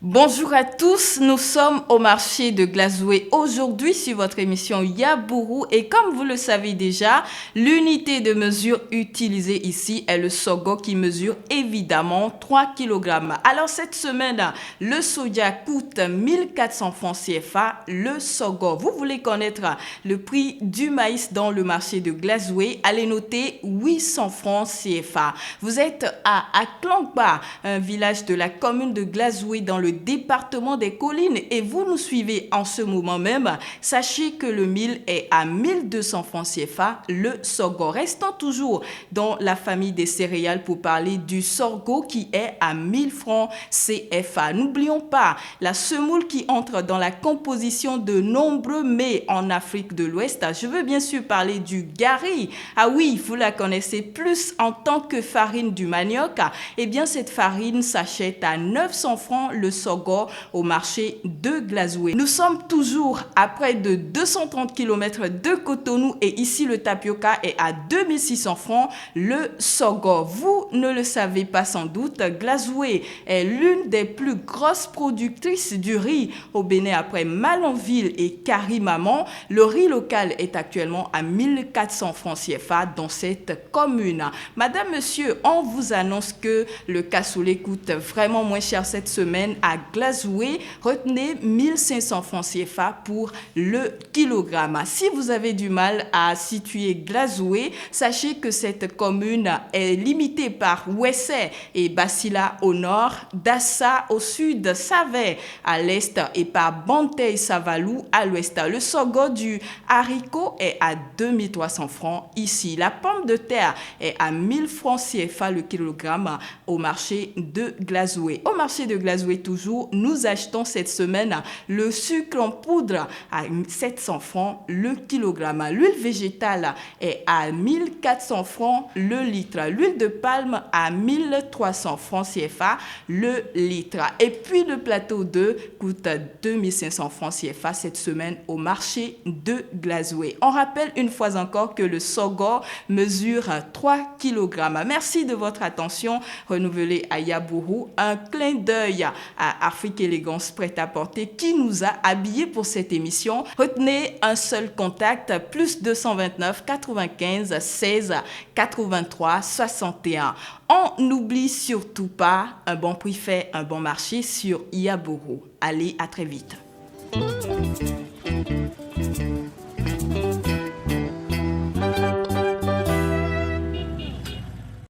Bonjour à tous, nous sommes au marché de Glazoué aujourd'hui sur votre émission Yabourou et comme vous le savez déjà, l'unité de mesure utilisée ici est le sorgho qui mesure évidemment 3 kg. Alors cette semaine, le soja coûte 1400 francs CFA, le sorgho. Vous voulez connaître le prix du maïs dans le marché de Glazoué? Allez noter 800 francs CFA. Vous êtes à Aklangba, un village de la commune de Glazoué dans le département des collines et vous nous suivez en ce moment même, sachez que le mil est à 1200 francs CFA, le sorgho. Restons toujours dans la famille des céréales pour parler du sorgho qui est à 1000 francs CFA. N'oublions pas la semoule qui entre dans la composition de nombreux mets en Afrique de l'Ouest. Je veux bien sûr parler du gari. Ah oui, vous la connaissez plus en tant que farine du manioc. Eh bien, cette farine s'achète à 900 francs le sorgho au marché de Glazoué. Nous sommes toujours à près de 230 km de Cotonou et ici le tapioca est à 2600 francs le sorgho. Vous ne le savez pas sans doute, Glazoué est l'une des plus grosses productrices du riz au Bénin après Malanville et Karimaman. Le riz local est actuellement à 1400 francs CFA dans cette commune. Madame, monsieur, on vous annonce que le cassoulet coûte vraiment moins cher cette semaine à Glazoué. Retenez 1500 francs CFA pour le kilogramme. Si vous avez du mal à situer Glazoué, sachez que cette commune est limitée par Ouessé et Bassila au nord, Dassa au sud, Savé à l'est et par Bantay-Savalou à l'ouest. Le sorgho du haricot est à 2300 francs ici. La pomme de terre est à 1000 francs CFA le kilogramme au marché de Glazoué. Au marché de Glazoué toujours, nous achetons cette semaine le sucre en poudre à 700 francs le kilogramme. L'huile végétale est à 1400 francs le litre. L'huile de palme à 1300 francs CFA le litre. Et puis le plateau 2 coûte 2500 francs CFA cette semaine au marché de Glazoué. On rappelle une fois encore que le sorgho mesure 3 kg. Merci de votre attention renouvelée à Yabourou. Un clin d'œil à Afrique Élégance Prêt-à-Porter qui nous a habillés pour cette émission. Retenez un seul contact, plus 229 95 16 83 61. On n'oublie surtout pas, un bon prix fait un bon marché sur Yabourou. Allez, à très vite.